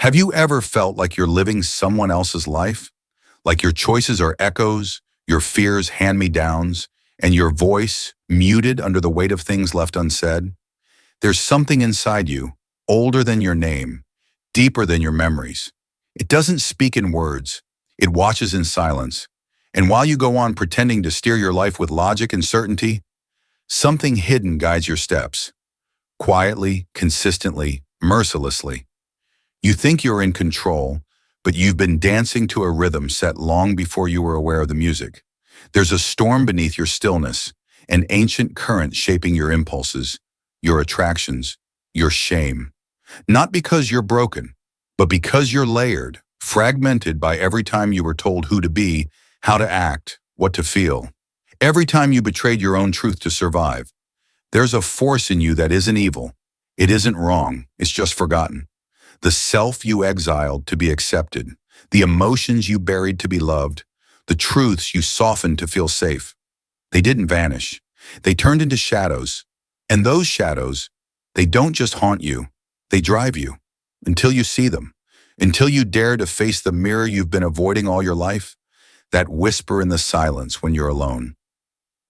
Have you ever felt like you're living someone else's life? Like your choices are echoes, your fears hand-me-downs, and your voice muted under the weight of things left unsaid? There's something inside you, older than your name, deeper than your memories. It doesn't speak in words, it watches in silence. And while you go on pretending to steer your life with logic and certainty, something hidden guides your steps, quietly, consistently, mercilessly. You think you're in control, but you've been dancing to a rhythm set long before you were aware of the music. There's a storm beneath your stillness, an ancient current shaping your impulses, your attractions, your shame. Not because you're broken, but because you're layered, fragmented by every time you were told who to be, how to act, what to feel. Every time you betrayed your own truth to survive. There's a force in you that isn't evil. It isn't wrong. It's just forgotten. The self you exiled to be accepted, the emotions you buried to be loved, the truths you softened to feel safe. They didn't vanish. They turned into shadows. And those shadows, they don't just haunt you, they drive you until you see them, until you dare to face the mirror you've been avoiding all your life, that whisper in the silence when you're alone.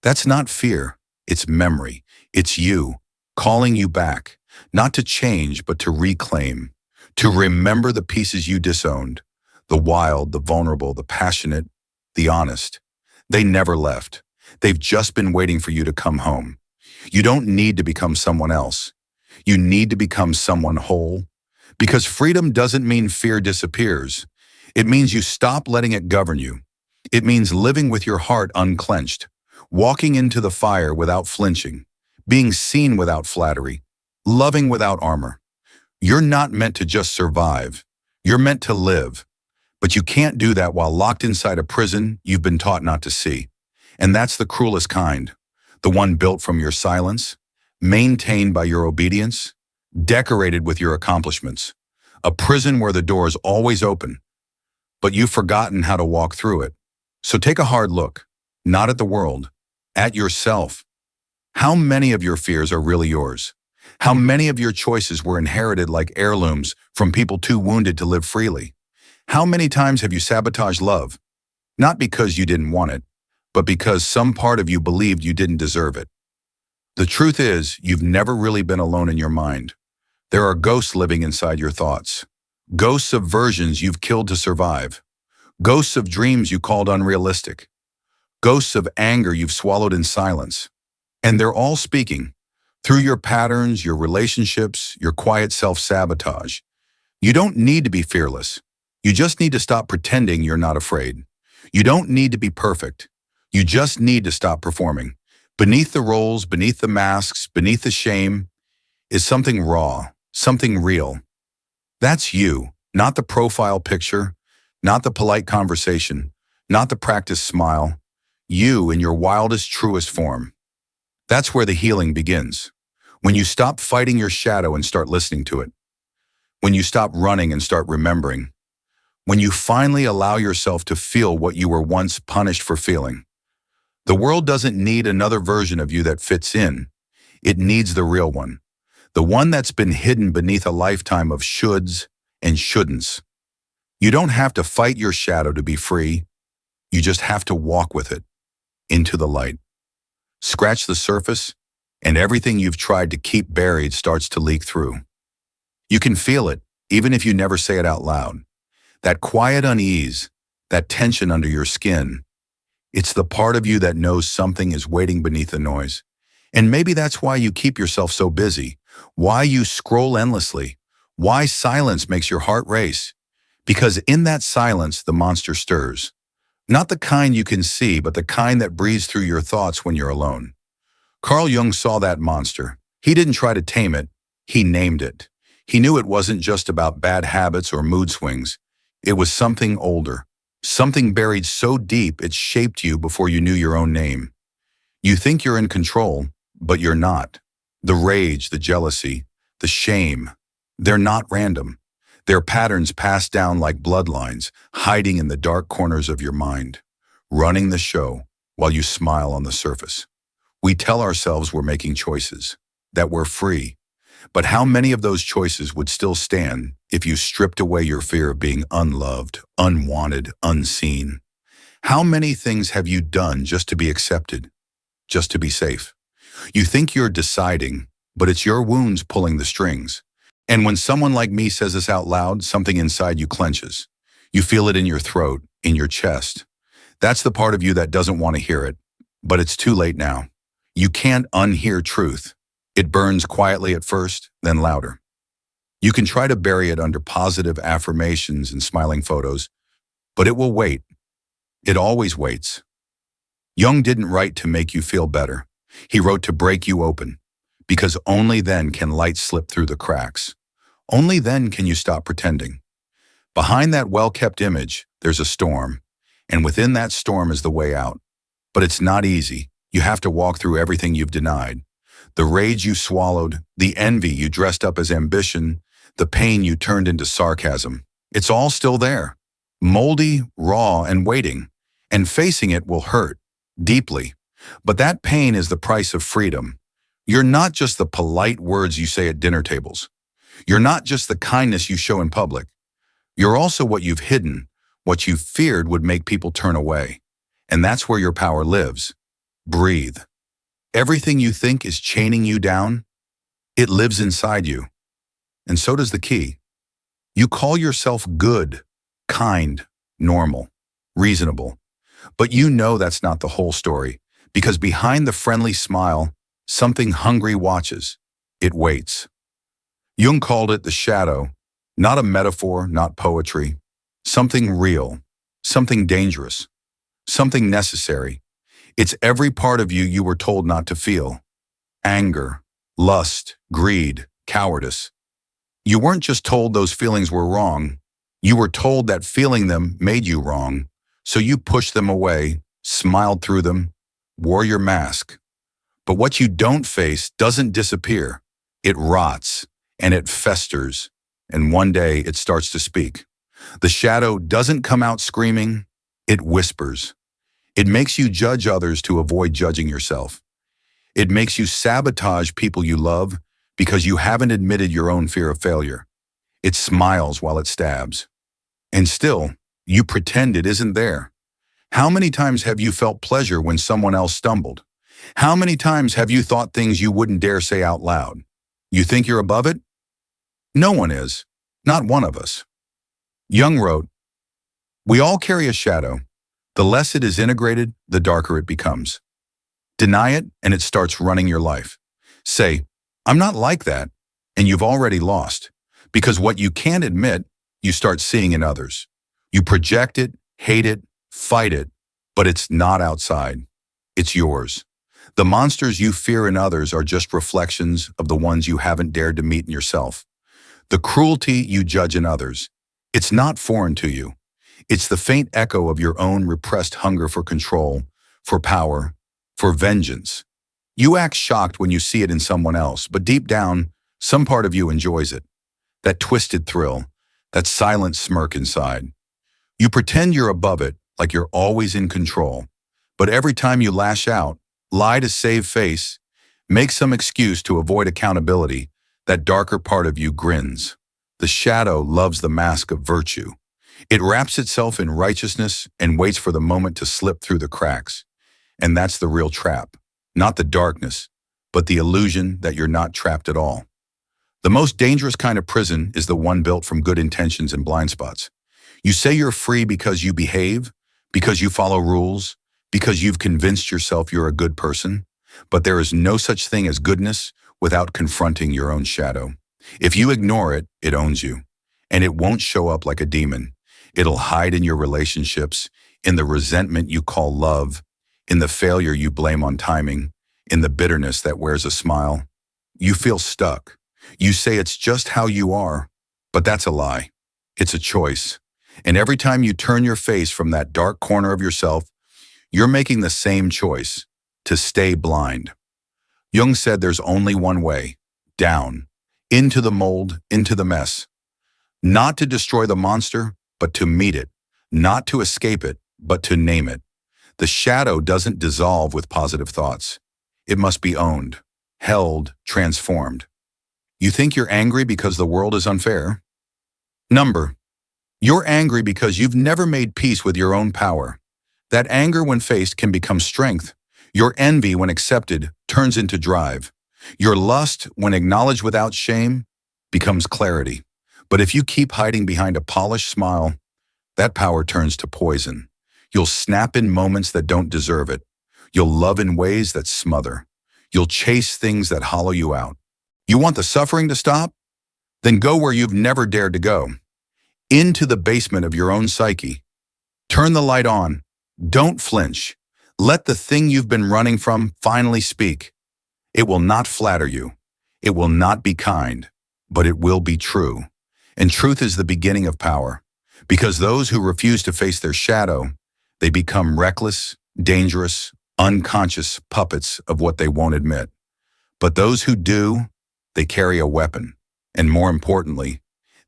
That's not fear, it's memory. It's you, calling you back, not to change, but to reclaim. To remember the pieces you disowned, the wild, the vulnerable, the passionate, the honest. They never left. They've just been waiting for you to come home. You don't need to become someone else. You need to become someone whole. Because freedom doesn't mean fear disappears. It means you stop letting it govern you. It means living with your heart unclenched, walking into the fire without flinching, being seen without flattery, loving without armor. You're not meant to just survive. You're meant to live. But you can't do that while locked inside a prison you've been taught not to see. And that's the cruelest kind. The one built from your silence, maintained by your obedience, decorated with your accomplishments. A prison where the door is always open, but you've forgotten how to walk through it. So take a hard look, not at the world, at yourself. How many of your fears are really yours? How many of your choices were inherited like heirlooms from people too wounded to live freely? How many times have you sabotaged love? Not because you didn't want it, but because some part of you believed you didn't deserve it. The truth is, you've never really been alone in your mind. There are ghosts living inside your thoughts. Ghosts of versions you've killed to survive. Ghosts of dreams you called unrealistic. Ghosts of anger you've swallowed in silence. And they're all speaking. Through your patterns, your relationships, your quiet self-sabotage. You don't need to be fearless. You just need to stop pretending you're not afraid. You don't need to be perfect. You just need to stop performing. Beneath the roles, beneath the masks, beneath the shame, is something raw, something real. That's you, not the profile picture, not the polite conversation, not the practiced smile. You in your wildest, truest form. That's where the healing begins. When you stop fighting your shadow and start listening to it. When you stop running and start remembering. When you finally allow yourself to feel what you were once punished for feeling. The world doesn't need another version of you that fits in. It needs the real one. The one that's been hidden beneath a lifetime of shoulds and shouldn'ts. You don't have to fight your shadow to be free. You just have to walk with it into the light. Scratch the surface, and everything you've tried to keep buried starts to leak through. You can feel it, even if you never say it out loud. That quiet unease, that tension under your skin. It's the part of you that knows something is waiting beneath the noise. And maybe that's why you keep yourself so busy, why you scroll endlessly, why silence makes your heart race. Because in that silence, the monster stirs. Not the kind you can see, but the kind that breathes through your thoughts when you're alone. Carl Jung saw that monster. He didn't try to tame it, he named it. He knew it wasn't just about bad habits or mood swings. It was something older, something buried so deep it shaped you before you knew your own name. You think you're in control, but you're not. The rage, the jealousy, the shame, they're not random. They're patterns passed down like bloodlines, hiding in the dark corners of your mind, running the show while you smile on the surface. We tell ourselves we're making choices, that we're free, But how many of those choices would still stand if you stripped away your fear of being unloved, unwanted, unseen? How many things have you done just to be accepted, just to be safe? You think you're deciding, but it's your wounds pulling the strings. And when someone like me says this out loud, something inside you clenches. You feel it in your throat, in your chest. That's the part of you that doesn't want to hear it, but it's too late now. You can't unhear truth. It burns quietly at first, then louder. You can try to bury it under positive affirmations and smiling photos, but it will wait. It always waits. Jung didn't write to make you feel better. He wrote to break you open, because only then can light slip through the cracks. Only then can you stop pretending. Behind that well-kept image, there's a storm, and within that storm is the way out. But it's not easy. You have to walk through everything you've denied. The rage you swallowed, the envy you dressed up as ambition, the pain you turned into sarcasm. It's all still there, moldy, raw, and waiting. And facing it will hurt, deeply. But that pain is the price of freedom. You're not just the polite words you say at dinner tables. You're not just the kindness you show in public. You're also what you've hidden, what you feared would make people turn away. And that's where your power lives. Breathe. Everything you think is chaining you down, it lives inside you. And so does the key. You call yourself good, kind, normal, reasonable. But you know that's not the whole story, because behind the friendly smile, something hungry watches. It waits. Jung called it the shadow, not a metaphor, not poetry. Something real, something dangerous, something necessary. It's every part of you you were told not to feel. Anger, lust, greed, cowardice. You weren't just told those feelings were wrong. You were told that feeling them made you wrong. So you pushed them away, smiled through them, wore your mask. But what you don't face doesn't disappear. It rots, and it festers, and one day it starts to speak. The shadow doesn't come out screaming, it whispers. It makes you judge others to avoid judging yourself. It makes you sabotage people you love because you haven't admitted your own fear of failure. It smiles while it stabs. And still, you pretend it isn't there. How many times have you felt pleasure when someone else stumbled? How many times have you thought things you wouldn't dare say out loud? You think you're above it? No one is. Not one of us. Jung wrote, "We all carry a shadow. The less it is integrated, the darker it becomes. Deny it, and it starts running your life. Say, 'I'm not like that,' and you've already lost. Because what you can't admit, you start seeing in others. You project it, hate it, fight it, but it's not outside. It's yours. The monsters you fear in others are just reflections of the ones you haven't dared to meet in yourself. The cruelty you judge in others, it's not foreign to you. It's the faint echo of your own repressed hunger for control, for power, for vengeance. You act shocked when you see it in someone else, but deep down, some part of you enjoys it. That twisted thrill, that silent smirk inside. You pretend you're above it, like you're always in control. But every time you lash out, lie to save face, make some excuse to avoid accountability, that darker part of you grins. The shadow loves the mask of virtue. It wraps itself in righteousness and waits for the moment to slip through the cracks. And that's the real trap. Not the darkness, but the illusion that you're not trapped at all. The most dangerous kind of prison is the one built from good intentions and blind spots. You say you're free because you behave, because you follow rules, because you've convinced yourself you're a good person. But there is no such thing as goodness without confronting your own shadow. If you ignore it, it owns you. And it won't show up like a demon. It'll hide in your relationships, in the resentment you call love, in the failure you blame on timing, in the bitterness that wears a smile. You feel stuck. You say it's just how you are, but that's a lie. It's a choice. And every time you turn your face from that dark corner of yourself, you're making the same choice, to stay blind. Jung said there's only one way, down, into the mold, into the mess. Not to destroy the monster, but to meet it. Not to escape it, but to name it. The shadow doesn't dissolve with positive thoughts. It must be owned, held, transformed. You think you're angry because the world is unfair? Number, you're angry because you've never made peace with your own power. That anger when faced can become strength. Your envy when accepted turns into drive. Your lust when acknowledged without shame becomes clarity. But if you keep hiding behind a polished smile, that power turns to poison. You'll snap in moments that don't deserve it. You'll love in ways that smother. You'll chase things that hollow you out. You want the suffering to stop? Then go where you've never dared to go. Into the basement of your own psyche. Turn the light on. Don't flinch. Let the thing you've been running from finally speak. It will not flatter you. It will not be kind, but it will be true. And truth is the beginning of power. Because those who refuse to face their shadow, they become reckless, dangerous, unconscious puppets of what they won't admit. But those who do, they carry a weapon. And more importantly,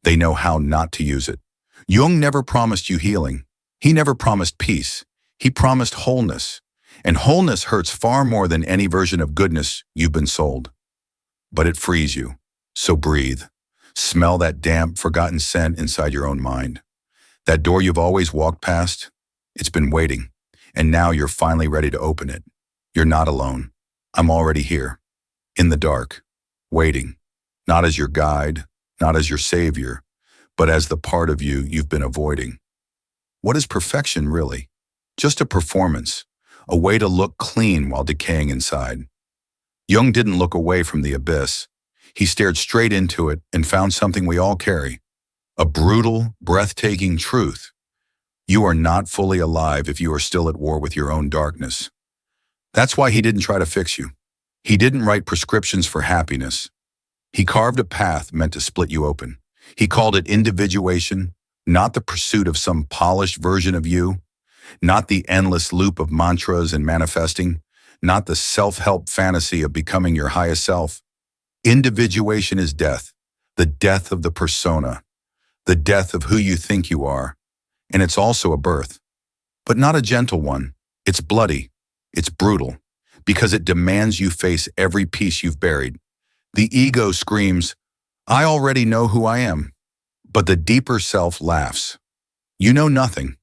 they know how not to use it. Jung never promised you healing. He never promised peace. He promised wholeness. And wholeness hurts far more than any version of goodness you've been sold. But it frees you. So breathe. Smell that damp, forgotten scent inside your own mind. That door you've always walked past, it's been waiting. And now you're finally ready to open it. You're not alone. I'm already here. In the dark. Waiting. Not as your guide, not as your savior, but as the part of you you've been avoiding. What is perfection really? Just a performance, a way to look clean while decaying inside. Jung didn't look away from the abyss. He stared straight into it and found something we all carry. A brutal, breathtaking truth. You are not fully alive if you are still at war with your own darkness. That's why he didn't try to fix you. He didn't write prescriptions for happiness. He carved a path meant to split you open. He called it individuation, not the pursuit of some polished version of you, not the endless loop of mantras and manifesting, not the self-help fantasy of becoming your highest self. Individuation is death, the death of the persona, the death of who you think you are, and it's also a birth. But not a gentle one. It's bloody. It's brutal, because it demands you face every piece you've buried. The ego screams, I already know who I am. But the deeper self laughs. You know nothing.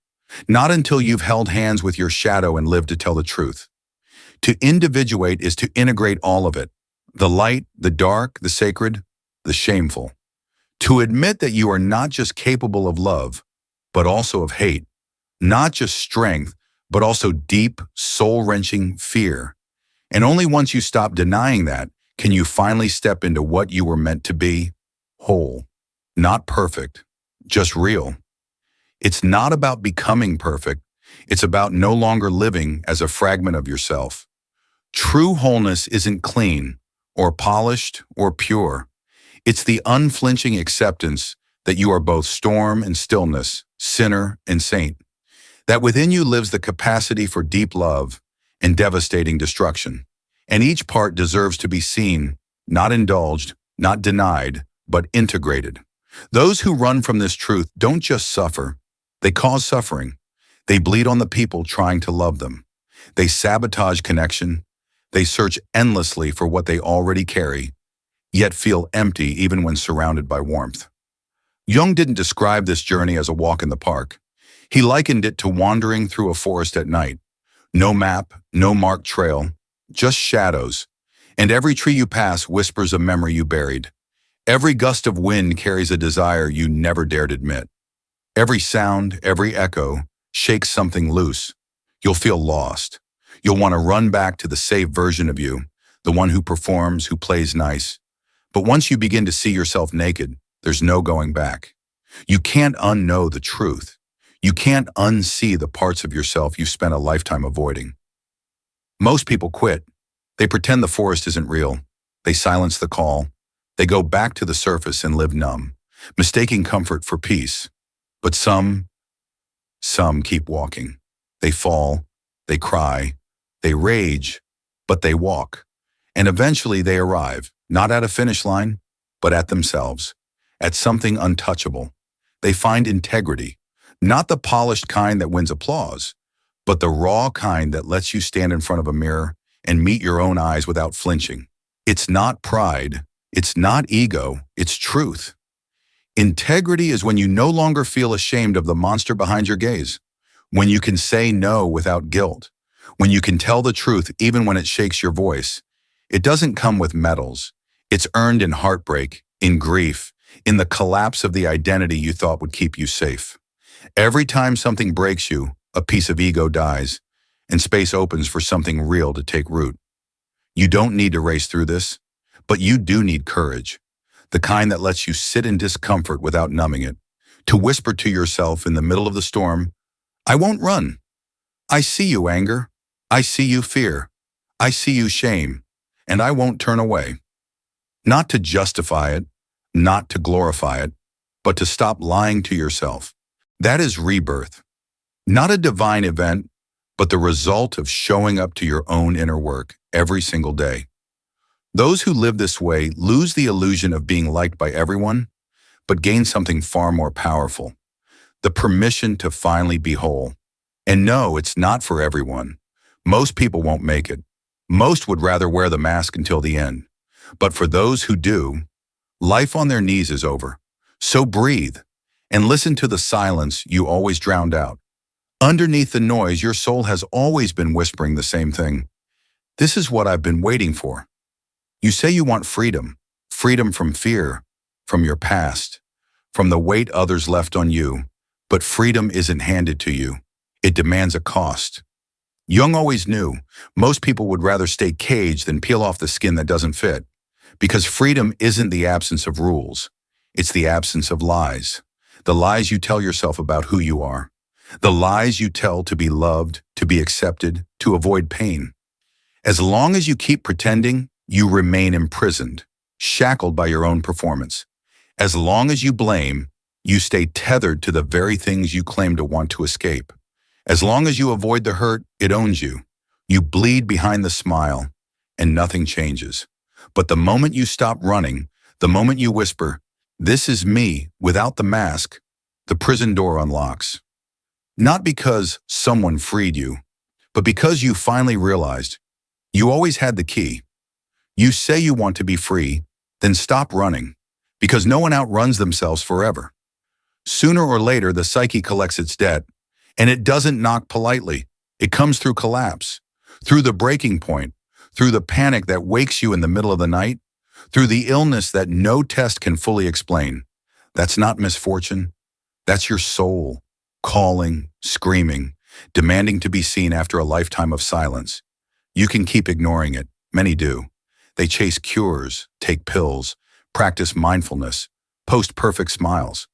Not until you've held hands with your shadow and lived to tell the truth. To individuate is to integrate all of it. The light, the dark, the sacred, the shameful. To admit that you are not just capable of love, but also of hate. Not just strength, but also deep, soul-wrenching fear. And only once you stop denying that can you finally step into what you were meant to be, whole. Not perfect, just real. It's not about becoming perfect. It's about no longer living as a fragment of yourself. True wholeness isn't clean, or polished, or pure. It's the unflinching acceptance that you are both storm and stillness, sinner and saint. That within you lives the capacity for deep love and devastating destruction. And each part deserves to be seen, not indulged, not denied, but integrated. Those who run from this truth don't just suffer. They cause suffering. They bleed on the people trying to love them. They sabotage connection. They search endlessly for what they already carry, yet feel empty even when surrounded by warmth. Jung didn't describe this journey as a walk in the park. He likened it to wandering through a forest at night. No map, no marked trail, just shadows. And every tree you pass whispers a memory you buried. Every gust of wind carries a desire you never dared admit. Every sound, every echo, shakes something loose. You'll feel lost. You'll want to run back to the safe version of you, the one who performs, who plays nice. But once you begin to see yourself naked, there's no going back. You can't unknow the truth. You can't unsee the parts of yourself you've spent a lifetime avoiding. Most people quit. They pretend the forest isn't real. They silence the call. They go back to the surface and live numb, mistaking comfort for peace. But some keep walking. They fall, they cry, they rage, but they walk. And eventually they arrive, not at a finish line, but at themselves, at something untouchable. They find integrity, not the polished kind that wins applause, but the raw kind that lets you stand in front of a mirror and meet your own eyes without flinching. It's not pride, It's not ego, it's truth. Integrity is when you no longer feel ashamed of the monster behind your gaze, when you can say no without guilt, when you can tell the truth even when it shakes your voice. It doesn't come with medals. It's earned in heartbreak, in grief, in the collapse of the identity you thought would keep you safe. Every time something breaks you, a piece of ego dies, and space opens for something real to take root. You don't need to race through this, but you do need courage, the kind that lets you sit in discomfort without numbing it, to whisper to yourself in the middle of the storm, I won't run. I see you, anger. I see you, fear. I see you, shame. And I won't turn away. Not to justify it, not to glorify it, but to stop lying to yourself. That is rebirth. Not a divine event, but the result of showing up to your own inner work every single day. Those who live this way lose the illusion of being liked by everyone, but gain something far more powerful, the permission to finally be whole. And no, it's not for everyone. Most people won't make it. Most would rather wear the mask until the end. But for those who do, life on their knees is over. So breathe and listen to the silence you always drowned out. Underneath the noise, your soul has always been whispering the same thing. This is what I've been waiting for. You say you want freedom, freedom from fear, from your past, from the weight others left on you, but freedom isn't handed to you. It demands a cost. Jung always knew most people would rather stay caged than peel off the skin that doesn't fit, because freedom isn't the absence of rules. It's the absence of lies. The lies you tell yourself about who you are. The lies you tell to be loved, to be accepted, to avoid pain. As long as you keep pretending, you remain imprisoned, shackled by your own performance. As long as you blame, you stay tethered to the very things you claim to want to escape. As long as you avoid the hurt, it owns you. You bleed behind the smile, and nothing changes. But the moment you stop running, the moment you whisper, "This is me," without the mask, the prison door unlocks. Not because someone freed you, but because you finally realized you always had the key. You say you want to be free, then stop running, because no one outruns themselves forever. Sooner or later, the psyche collects its debt, and it doesn't knock politely. It comes through collapse, through the breaking point, through the panic that wakes you in the middle of the night, through the illness that no test can fully explain. That's not misfortune. That's your soul, calling, screaming, demanding to be seen after a lifetime of silence. You can keep ignoring it. Many do. They chase cures, take pills, practice mindfulness, post perfect smiles.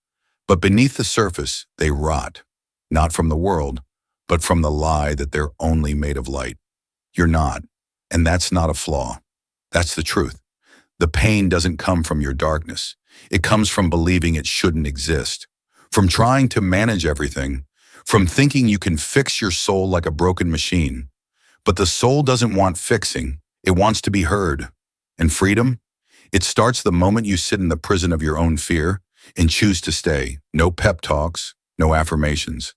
But beneath the surface, they rot. Not from the world, but from the lie that they're only made of light. You're not, and that's not a flaw. That's the truth. The pain doesn't come from your darkness. It comes from believing it shouldn't exist, from trying to manage everything, from thinking you can fix your soul like a broken machine. But the soul doesn't want fixing. It wants to be heard. And freedom? It starts the moment you sit in the prison of your own fear and choose to stay. No pep talks, no affirmations.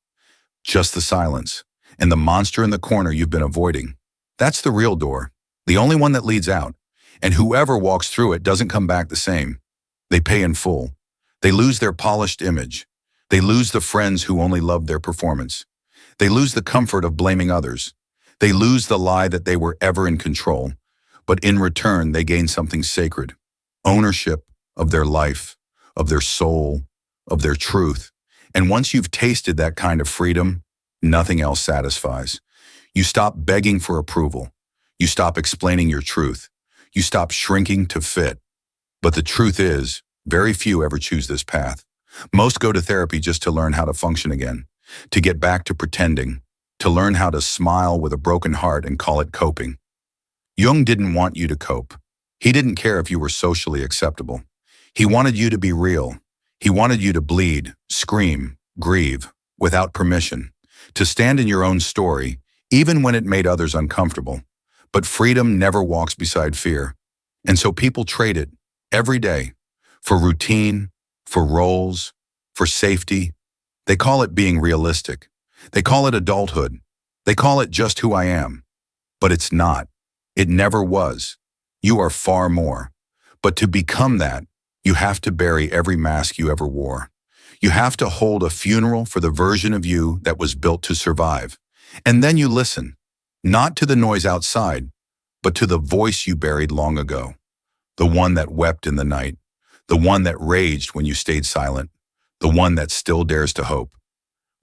Just the silence, and the monster in the corner you've been avoiding. That's the real door, the only one that leads out, and whoever walks through it doesn't come back the same. They pay in full. They lose their polished image. They lose the friends who only loved their performance. They lose the comfort of blaming others. They lose the lie that they were ever in control, but in return they gain something sacred, ownership of their life, of their soul, of their truth. And once you've tasted that kind of freedom, nothing else satisfies. You stop begging for approval. You stop explaining your truth. You stop shrinking to fit. But the truth is, very few ever choose this path. Most go to therapy just to learn how to function again, to get back to pretending, to learn how to smile with a broken heart and call it coping. Jung didn't want you to cope. He didn't care if you were socially acceptable. He wanted you to be real. He wanted you to bleed, scream, grieve, without permission, to stand in your own story, even when it made others uncomfortable. But freedom never walks beside fear. And so people trade it every day for routine, for roles, for safety. They call it being realistic. They call it adulthood. They call it just who I am. But it's not. It never was. You are far more. But to become that, you have to bury every mask you ever wore. You have to hold a funeral for the version of you that was built to survive. And then you listen, not to the noise outside, but to the voice you buried long ago. The one that wept in the night. The one that raged when you stayed silent. The one that still dares to hope.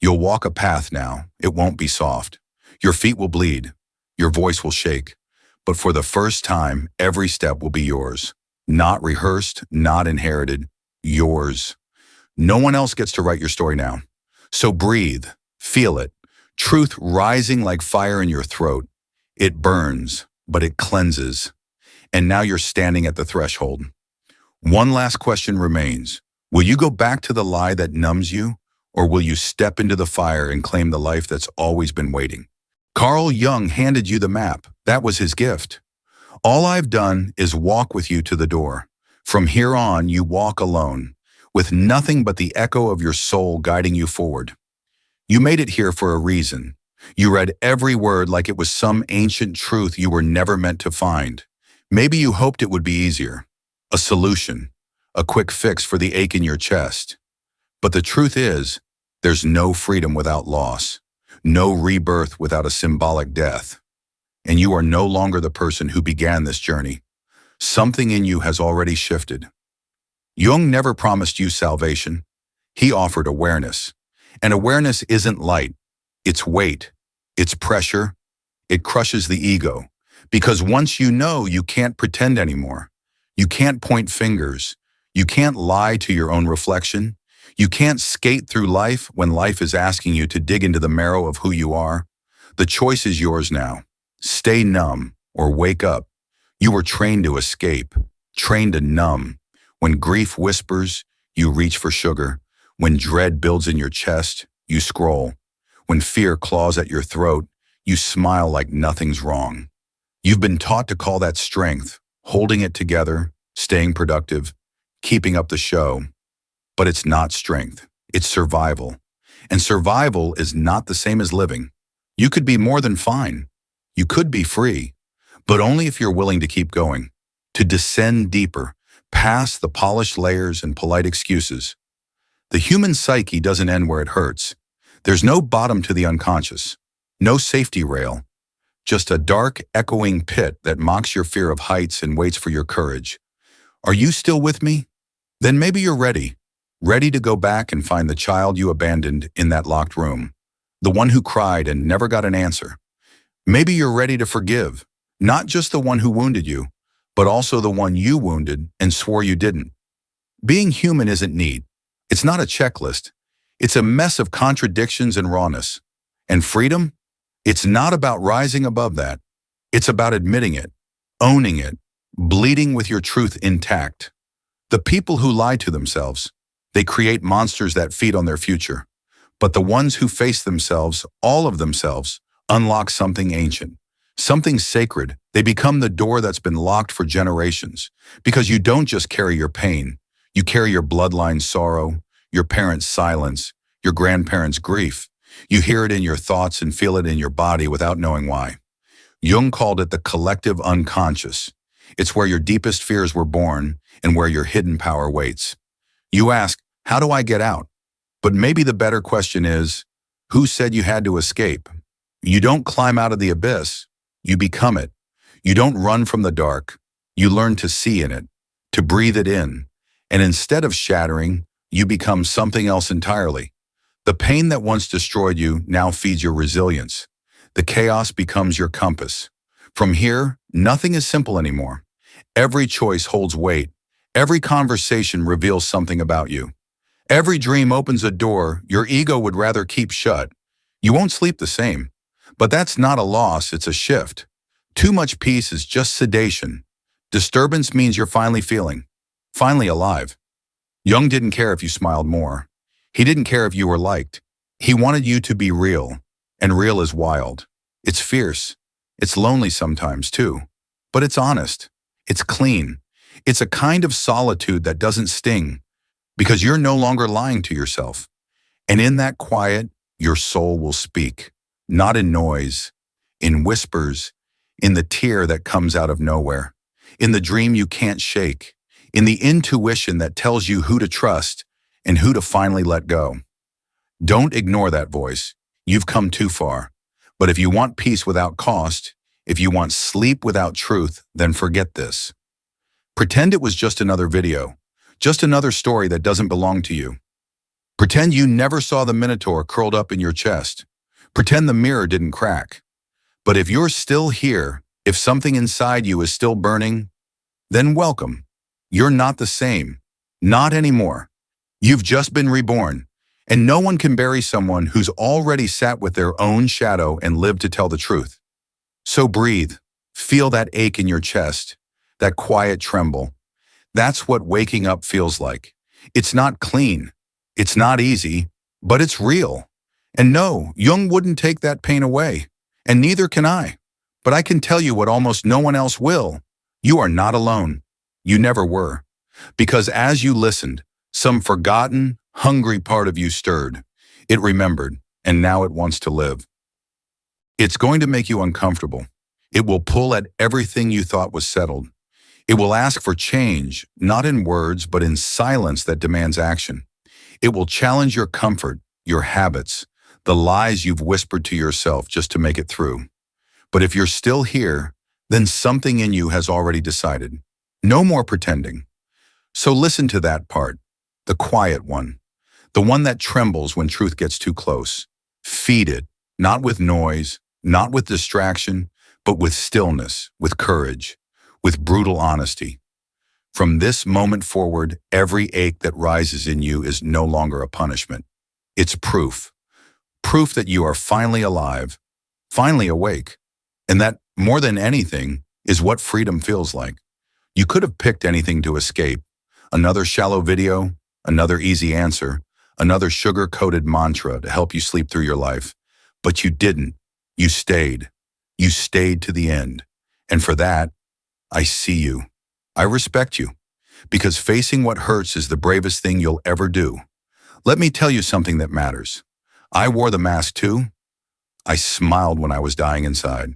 You'll walk a path now. It won't be soft. Your feet will bleed. Your voice will shake. But for the first time, every step will be yours. Not rehearsed, not inherited. Yours. No one else gets to write your story now. So breathe. Feel it. Truth rising like fire in your throat. It burns, but it cleanses. And now you're standing at the threshold. One last question remains. Will you go back to the lie that numbs you, or will you step into the fire and claim the life that's always been waiting? Carl Jung handed you the map. That was his gift. All I've done is walk with you to the door. From here on, you walk alone, with nothing but the echo of your soul guiding you forward. You made it here for a reason. You read every word like it was some ancient truth you were never meant to find. Maybe you hoped it would be easier. A solution. A quick fix for the ache in your chest. But the truth is, there's no freedom without loss. No rebirth without a symbolic death. And you are no longer the person who began this journey. Something in you has already shifted. Jung never promised you salvation. He offered awareness. And awareness isn't light. It's weight. It's pressure. It crushes the ego. Because once you know, you can't pretend anymore. You can't point fingers. You can't lie to your own reflection. You can't skate through life when life is asking you to dig into the marrow of who you are. The choice is yours now. Stay numb or wake up. You were trained to escape, trained to numb. When grief whispers, you reach for sugar. When dread builds in your chest, you scroll. When fear claws at your throat, you smile like nothing's wrong. You've been taught to call that strength, holding it together, staying productive, keeping up the show. But it's not strength, it's survival. And survival is not the same as living. You could be more than fine. You could be free, but only if you're willing to keep going, to descend deeper, past the polished layers and polite excuses. The human psyche doesn't end where it hurts. There's no bottom to the unconscious, no safety rail, just a dark, echoing pit that mocks your fear of heights and waits for your courage. Are you still with me? Then maybe you're ready to go back and find the child you abandoned in that locked room, the one who cried and never got an answer. Maybe you're ready to forgive, not just the one who wounded you, but also the one you wounded and swore you didn't. Being human isn't neat. It's not a checklist. It's a mess of contradictions and rawness. And freedom? It's not about rising above that. It's about admitting it, owning it, bleeding with your truth intact. The people who lie to themselves, they create monsters that feed on their future. But the ones who face themselves, all of themselves, unlock something ancient, something sacred. They become the door that's been locked for generations. Because you don't just carry your pain, you carry your bloodline's sorrow, your parents' silence, your grandparents' grief. You hear it in your thoughts and feel it in your body without knowing why. Jung called it the collective unconscious. It's where your deepest fears were born and where your hidden power waits. You ask, how do I get out? But maybe the better question is, who said you had to escape? You don't climb out of the abyss, you become it. You don't run from the dark, you learn to see in it, to breathe it in. And instead of shattering, you become something else entirely. The pain that once destroyed you now feeds your resilience. The chaos becomes your compass. From here, nothing is simple anymore. Every choice holds weight. Every conversation reveals something about you. Every dream opens a door your ego would rather keep shut. You won't sleep the same. But that's not a loss, it's a shift. Too much peace is just sedation. Disturbance means you're finally feeling, finally alive. Jung didn't care if you smiled more. He didn't care if you were liked. He wanted you to be real. And real is wild. It's fierce. It's lonely sometimes too. But it's honest. It's clean. It's a kind of solitude that doesn't sting. Because you're no longer lying to yourself. And in that quiet, your soul will speak. Not in noise, in whispers, in the tear that comes out of nowhere, in the dream you can't shake, in the intuition that tells you who to trust and who to finally let go. Don't ignore that voice. You've come too far. But if you want peace without cost, if you want sleep without truth, then forget this. Pretend it was just another video, just another story that doesn't belong to you. Pretend you never saw the Minotaur curled up in your chest. Pretend the mirror didn't crack. But if you're still here, if something inside you is still burning, then welcome. You're not the same. Not anymore. You've just been reborn. And no one can bury someone who's already sat with their own shadow and lived to tell the truth. So breathe. Feel that ache in your chest, that quiet tremble. That's what waking up feels like. It's not clean. It's not easy, but it's real. And no, Jung wouldn't take that pain away, and neither can I. But I can tell you what almost no one else will. You are not alone. You never were. Because as you listened, some forgotten, hungry part of you stirred. It remembered, and now it wants to live. It's going to make you uncomfortable. It will pull at everything you thought was settled. It will ask for change, not in words, but in silence that demands action. It will challenge your comfort, your habits, the lies you've whispered to yourself just to make it through. But if you're still here, then something in you has already decided. No more pretending. So listen to that part, the quiet one, the one that trembles when truth gets too close. Feed it, not with noise, not with distraction, but with stillness, with courage, with brutal honesty. From this moment forward, every ache that rises in you is no longer a punishment. It's proof. Proof that you are finally alive, finally awake. And that, more than anything, is what freedom feels like. You could have picked anything to escape. Another shallow video, another easy answer, another sugar-coated mantra to help you sleep through your life. But you didn't. You stayed. You stayed to the end. And for that, I see you. I respect you. Because facing what hurts is the bravest thing you'll ever do. Let me tell you something that matters. I wore the mask too. I smiled when I was dying inside.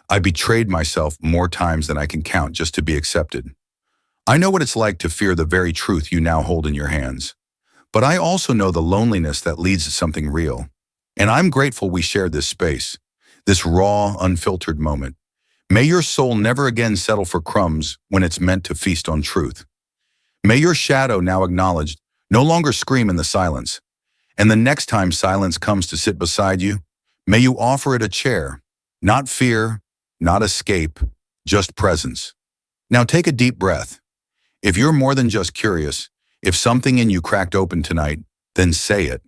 I betrayed myself more times than I can count just to be accepted. I know what it's like to fear the very truth you now hold in your hands. But I also know the loneliness that leads to something real. And I'm grateful we shared this space, this raw, unfiltered moment. May your soul never again settle for crumbs when it's meant to feast on truth. May your shadow, now acknowledged, no longer scream in the silence. And the next time silence comes to sit beside you, may you offer it a chair, not fear, not escape, just presence. Now take a deep breath. If you're more than just curious, if something in you cracked open tonight, then say it.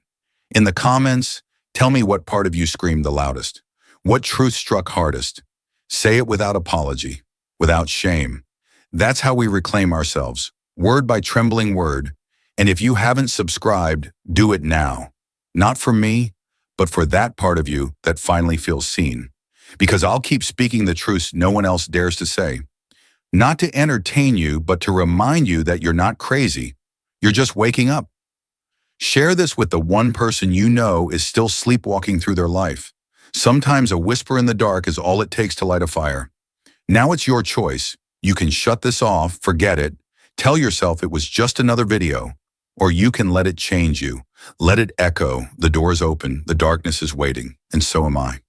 In the comments, tell me what part of you screamed the loudest, what truth struck hardest. Say it without apology, without shame. That's how we reclaim ourselves, word by trembling word. And if you haven't subscribed, do it now. Not for me, but for that part of you that finally feels seen. Because I'll keep speaking the truths no one else dares to say. Not to entertain you, but to remind you that you're not crazy. You're just waking up. Share this with the one person you know is still sleepwalking through their life. Sometimes a whisper in the dark is all it takes to light a fire. Now it's your choice. You can shut this off, forget it, tell yourself it was just another video, or you can let it change you. Let it echo, the door's open, the darkness is waiting, and so am I.